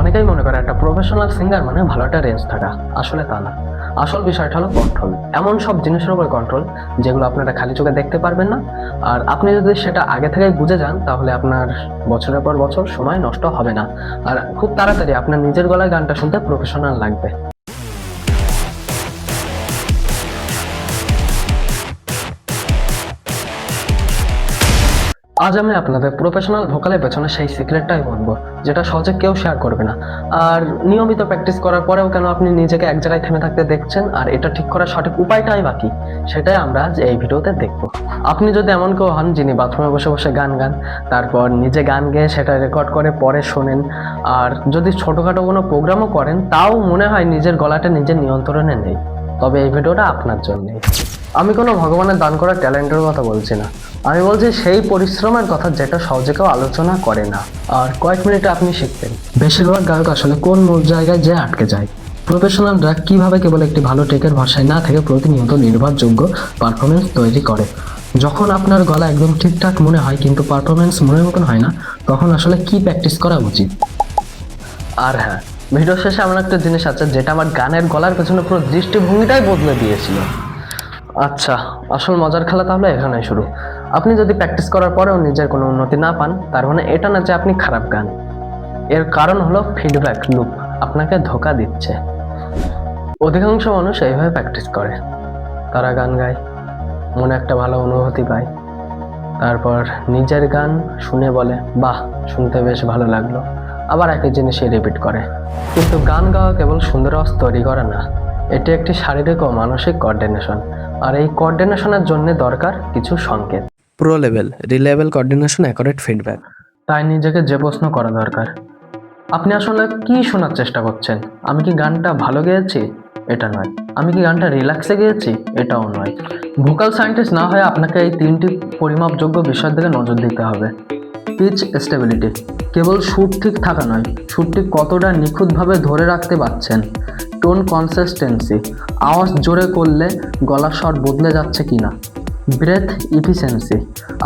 অনেকেই মনে করে একটা প্রফেশনাল সিঙ্গার মানে ভালো একটা রেঞ্জ থাকা। আসলে তা না। আসল বিষয়টা হলো কন্ট্রোল। এমন সব জিনিসের উপর কন্ট্রোল যেগুলো আপনারা খালি চোখে দেখতে পারবেন না। আর আপনি যদি সেটা আগে থেকেই বুঝে যান তাহলে আপনার বছরের পর বছর সময় নষ্ট হবে না। আর খুব তাড়াতাড়ি আপনার নিজের গলায় গানটা শুনতে প্রফেশনাল লাগবে। আজ আমি আপনাদের প্রফেশনাল ভোকালের পেছনে সেই সিক্রেটটাই বলবো যেটা সহজে কেউ শেয়ার করবে না। আর নিয়মিত প্র্যাকটিস করার পরেও কেন আপনি নিজেকে এক জায়গায় থেমে থাকতে দেখছেন, আর এটা ঠিক করার সঠিক উপায়টাই বাকি, সেটাই আমরা আজ এই ভিডিওতে দেখবো। আপনি যদি এমন কেউ হন যিনি বাথরুমে বসে বসে গান গান, তারপর নিজে গান গেয়ে সেটা রেকর্ড করে পরে শোনেন, আর যদি ছোটোখাটো কোনো প্রোগ্রামও করেন তাও মনে হয় নিজের গলাটা নিজের নিয়ন্ত্রণে নেই, তবে এই ভিডিওটা আপনার জন্যই। আমি কোনো ভগবানের দান করা ট্যালেন্টের কথা বলছি না, আমি বলছি সেই পরিশ্রমের কথা যেটা সহজে কেউ আলোচনা করে না। আর কয়েক মিনিটে আপনি শিখবেন বেশিরভাগ গায়ক আসলে কোন মূল জায়গায় যে আটকে যায়, প্রফেশনালরা কিভাবে কেবল একটি ভালো টেকের ভাষায় না থেকে প্রতিনিয়ত নির্ভরযোগ্য পারফরমেন্স তৈরি করে। যখন আপনার গলা একদম ঠিকঠাক মনে হয় কিন্তু পারফরমেন্স মনের মতন হয় না, তখন আসলে কি প্র্যাকটিস করা উচিত। আর হ্যাঁ, ভিডিও শেষে এমন একটা জিনিস আছে যেটা আমার গানের গলার পেছনে পুরো দৃষ্টিভঙ্গিটাই বদলে দিয়েছিল। আচ্ছা, আসল মজার খেলা তাহলে এখানে শুরু। আপনি যদি প্র্যাকটিস করার পরেও নিজের কোনো উন্নতি না পান, তার মানে এটা না যে আপনি খারাপ গান, এর কারণ হলো ফিডব্যাক লুপ আপনাকে ধোঁকা দিচ্ছে। অধিকাংশ মানুষ এইভাবে প্র্যাকটিস করে, তারা গান গায়, মনে একটা ভালো অনুভূতি পায়, তারপর নিজের গান শুনে বলে বাহ, শুনতে বেশ ভালো লাগলো, আবার একই জিনিসই রিপিট করে। কিন্তু গান গাওয়া কেবল সুন্দর আওয়াজ তৈরি করে না, এটি একটি শারীরিক ও মানসিক কোঅর্ডিনেশন। আর এই কোঅর্ডিনেশনের জন্য দরকার কিছু সংকেত: pro level, relevel coordination, accurate feedback. তাই নিজেকে যে প্রশ্ন করা দরকার, আপনি আসলে কি শোনার চেষ্টা করছেন? আমি কি গানটা ভালো গেয়েছি? এটা নয়। আমি কি গানটা রিল্যাক্সে গেয়েছি? এটাও নয়। ভোকাল সায়েন্টিস্ট না হয়ে আপনাকে এই তিনটি পরিমাপযোগ্য বিষয়ের দিকে নজর দিতে হবে। পিচ স্টেবিলিটি, কেবল সুর ঠিক থাকা নয়, সুরটি কতটা নিখুঁতভাবে ধরে রাখতে পারছেন। টোন কনসিস্টেন্সি, আওয়াজ জোরে করলে গলার স্বর বদলে যাচ্ছে কিনা। ব্রেথ ইফিসিয়েন্সি,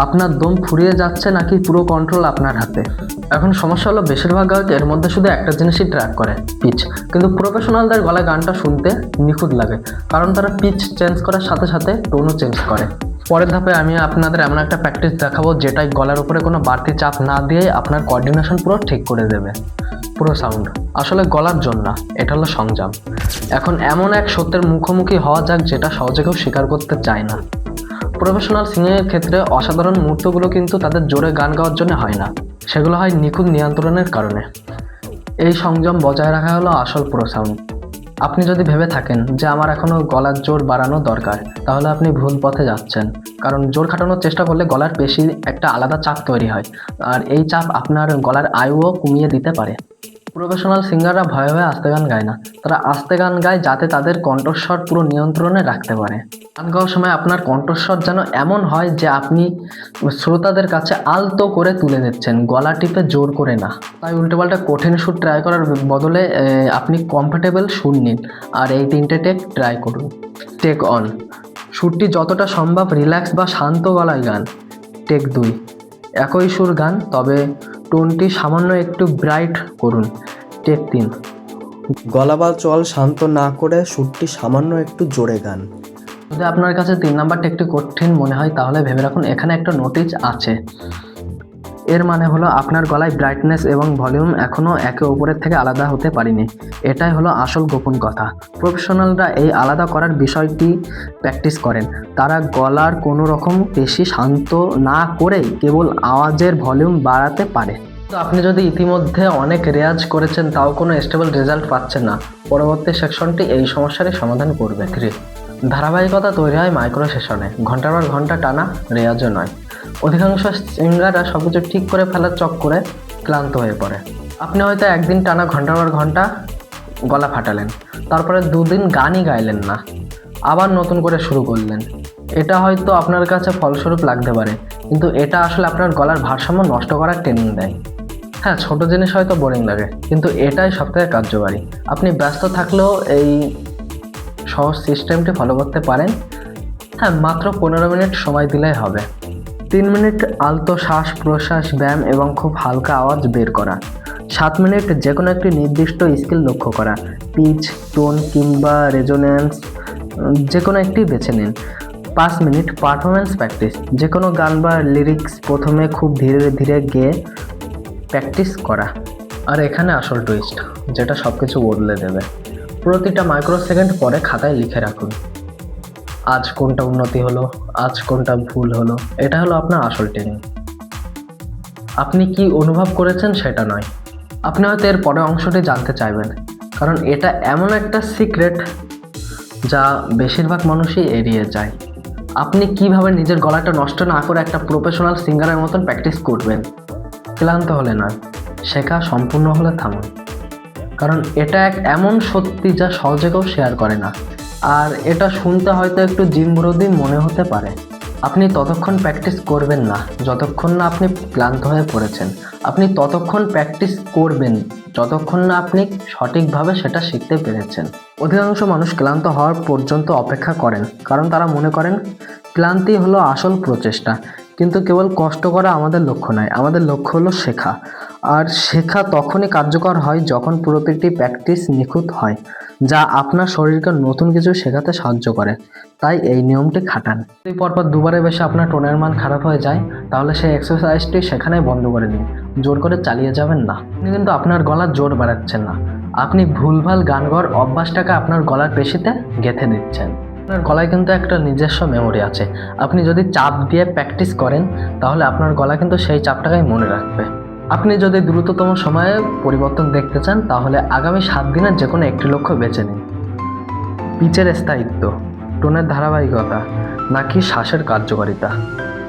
আপনার দম ফুরিয়ে যাচ্ছে নাকি পুরো কন্ট্রোল আপনার হাতে। এখন সমস্যা হলো বেশিরভাগ গায়ক এর মধ্যে শুধু একটা জিনিসই ট্র্যাক করে, পিচ। কিন্তু প্রফেশনালদের গলায় গানটা শুনতে নিখুঁত লাগে, কারণ তারা পিচ চেঞ্জ করার সাথে সাথে টোনও চেঞ্জ করে। পরের ধাপে আমি আপনাদের এমন একটা প্র্যাকটিস দেখাবো যেটাই গলার উপরে কোনো বাড়তি চাপ না দিয়ে আপনার কোঅর্ডিনেশন পুরো ঠিক করে দেবে। পুরো সাউন্ড আসলে গলার জন্য না, এটা হলো সংযম। এখন এমন এক সত্যের মুখোমুখি হওয়া যাক যেটা সহজে কেউ স্বীকার করতে চায় না। প্রফেশনাল সিঙ্গিংয়ের ক্ষেত্রে অসাধারণ মুহূর্তগুলো কিন্তু তাদের জোরে গান গাওয়ার জন্য হয় না, সেগুলো হয় নিখুঁত নিয়ন্ত্রণের কারণে। এই সংযম বজায় রাখা হলো আসল প্রো সাউন্ড। আপনি যদি ভেবে থাকেন যে আমার এখনও গলার জোর বাড়ানো দরকার, তাহলে আপনি ভুল পথে যাচ্ছেন। কারণ জোর খাটানোর চেষ্টা করলে গলার পেশি একটা আলাদা চাপ তৈরি হয়, আর এই চাপ আপনার গলার আয়ুও কমিয়ে দিতে পারে। প্রফেশনাল সিঙ্গাররা ভয়ে ভয়ে আস্তে গান গায় না, তারা আস্তে গান গায় যাতে তাদের কণ্ঠস্বর পুরো নিয়ন্ত্রণে রাখতে পারে। গান গাওয়ার সময় আপনার কণ্ঠস্বর যেন এমন হয় যে আপনি শ্রোতাদের কাছে আলতো করে তুলে দিচ্ছেন, গলা টিপে জোর করে না। তাই উল্টোপাল্টা কঠিন সুর ট্রাই করার বদলে আপনি কমফোর্টেবল সুর নিন, আর এই তিনটে টেক ট্রাই করুন। টেক অন, সুরটি যতটা সম্ভব রিল্যাক্স বা শান্ত গলায় গান। টেক 2, একই সুর গান, তবে টোনটি সামান্য একটু ব্রাইট করুন। টেক 3, গলা বা চল শান্ত না করে সুরটি সামান্য একটু জোরে গান। যদি আপনার কাছে 3 নাম্বার টেকটি কঠিন মনে হয় তাহলে ভেবে রাখুন এখানে একটা নোটিশ আছে। এর মানে হলো আপনার গলায় ব্রাইটনেস এবং ভলিউম এখনও একে অপরের থেকে আলাদা হতে পারেনি। এটাই হলো আসল গোপন কথা। প্রফেশনালরা এই আলাদা করার বিষয়টি প্র্যাকটিস করেন। তারা গলার কোনো রকম পেশি শান্ত না করেই কেবল আওয়াজের ভলিউম বাড়াতে পারে। তো আপনি যদি ইতিমধ্যে অনেক রেয়াজ করেছেন তাও কোনো স্টেবল রেজাল্ট পাচ্ছেন না, পরবর্তী সেকশনটি এই সমস্যারই সমাধান করবে। 3, ধারাবাহিকতা তৈরি হয় মাইক্রো সেশনে, ঘন্টার পর ঘন্টা টানা রেয়াজও নয়। অধিকাংশ সিঙ্গাররা সবকিছু ঠিক করে ফেলার চক্করে ক্লান্ত হয়ে পড়ে। আপনি হয়তো একদিন টানা ঘন্টার পর ঘন্টা গলা ফাটালেন, তারপরে 2 দিন গানই গাইলেন না, আবার নতুন করে শুরু করলেন। এটা হয়তো আপনার কাছে ফলস্বরূপ লাগতে পারে, কিন্তু এটা আসলে আপনার গলার ভারসাম্য নষ্ট করার ট্রেনিং দেয়। হ্যাঁ, ছোট জিনিস হয়তো বোরিং লাগে, কিন্তু এটাই সবথেকে কার্যকারী। আপনি ব্যস্ত থাকলেও এই সহজ সিস্টেমটি ফলো করতে পারেন। হ্যাঁ, মাত্র 15 মিনিট সময় দিলেই হবে। 3 মিনিট আলতো শ্বাস প্রশ্বাস ব্যায়াম এবং খুব হালকা আওয়াজ বের করা। 7 মিনিট যে কোনো একটি নির্দিষ্ট স্কিল লক্ষ্য করা, পিচ, টোন কিংবা রেজোনেন্স যে কোনো একটি বেছে নিন। 5 মিনিট পারফরমেন্স প্র্যাকটিস, যে কোনো গান বা লিরিক্স প্রথমে খুব ধীরে ধীরে গেয়ে প্র্যাকটিস করা। আর এখানে আসল টুইস্ট, যেটা সব কিছু বদলে দেবে, প্রতিটা মাইক্রোসেকেন্ড পরে খাতায় লিখে রাখুন আজ কোনটা উন্নতি হলো, আজ কোনটা ভুল হলো। এটা হলো আপনার আসল ট্রেনিং। আপনি কি অনুভব করেছেন সেটা নয়, আপনি হয়তো এর পরের অংশটি জানতে চাইবেন, কারণ এটা এমন একটা সিক্রেট যা বেশিরভাগ মানুষই এড়িয়ে যায়। আপনি কিভাবে নিজের গলাটা নষ্ট না করে একটা প্রফেশনাল সিঙ্গারের মতন প্র্যাকটিস করবেন। ক্লান্ত হলে নয়, শেখা সম্পূর্ণ হলে থামুন, কারণ এটা এক এমন সত্যি যা সহজে কেউ শেয়ার করে না। আর এটা শুনতে হয়তো একটু জিমবিরোধী মনে হতে পারে। আপনি ততক্ষণ প্র্যাকটিস করবেন না যতক্ষণ না আপনি ক্লান্ত হয়ে পড়েছেন। আপনি ততক্ষণ প্র্যাকটিস করবেন যতক্ষণ না আপনি সঠিকভাবে সেটা শিখতে পেরেছেন। অধিকাংশ মানুষ ক্লান্ত হওয়ার পর্যন্ত অপেক্ষা করেন, কারণ তারা মনে করেন ক্লান্তি হলো আসল প্রচেষ্টা। কিন্তু কেবল কষ্ট করা আমাদের লক্ষ্য নয়, আমাদের লক্ষ্য হলো শেখা। আর শেখা তখনই কার্যকর হয় যখন প্রতিটি প্র্যাকটিস নিখুঁত হয়, যা আপনার শরীরকে নতুন কিছু শেখাতে সাহায্য করে। তাই এই নিয়মটি খাটান। যদি পরপর দুবারের বেশি আপনার টোনের মান খারাপ হয়ে যায়, তাহলে সেই এক্সারসাইজটি সেখানেই বন্ধ করে দিন। জোর করে চালিয়ে যাবেন না। আপনি কিন্তু আপনার গলার জোর বাড়াচ্ছেন না, আপনি ভুলভাল গান গাওয়ার অভ্যাসটাকে আপনার গলার পেশিতে গেঁথে দিচ্ছেন। আপনার গলায় কিন্তু একটা নিজস্ব মেমোরি আছে। আপনি যদি চাপ দিয়ে প্র্যাকটিস করেন, তাহলে আপনার গলা কিন্তু সেই চাপটাকেই মনে রাখবে। আপনি যদি দ্রুততম সময়ে পরিবর্তন দেখতে চান, তাহলে আগামী 7 দিনের যে কোনো একটি লক্ষ্য বেছে নিন। পিচের স্থায়িত্ব, টোনের ধারাবাহিকতা নাকি শ্বাসের কার্যকারিতা।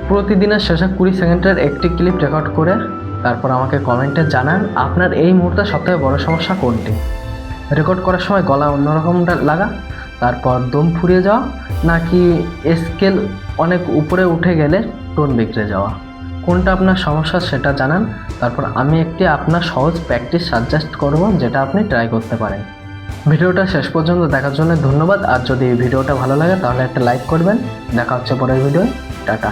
প্রতিদিনের শেষে 20 সেকেন্ডের একটি ক্লিপ রেকর্ড করে তারপর আমাকে কমেন্টে জানান আপনার এই মুহূর্তে সবথেকে বড় সমস্যা কোনটি। রেকর্ড করার সময় গলা অন্যরকম লাগা, তারপর দম ফুরিয়ে যাওয়া, নাকি স্কেল অনেক উপরে উঠে গেলে টোন বিগড়ে যাওয়া। কোনটা আপনার সমস্যা সেটা জানান, তারপর আমি একটি আপনার সহজ প্র্যাকটিস সাজেস্ট করব যেটা আপনি ট্রাই করতে পারেন। ভিডিওটা শেষ পর্যন্ত দেখার জন্য ধন্যবাদ। আর যদি এই ভিডিওটা ভালো লাগে তাহলে একটা লাইক করবেন। দেখা হচ্ছে পরের ভিডিও। টাটা।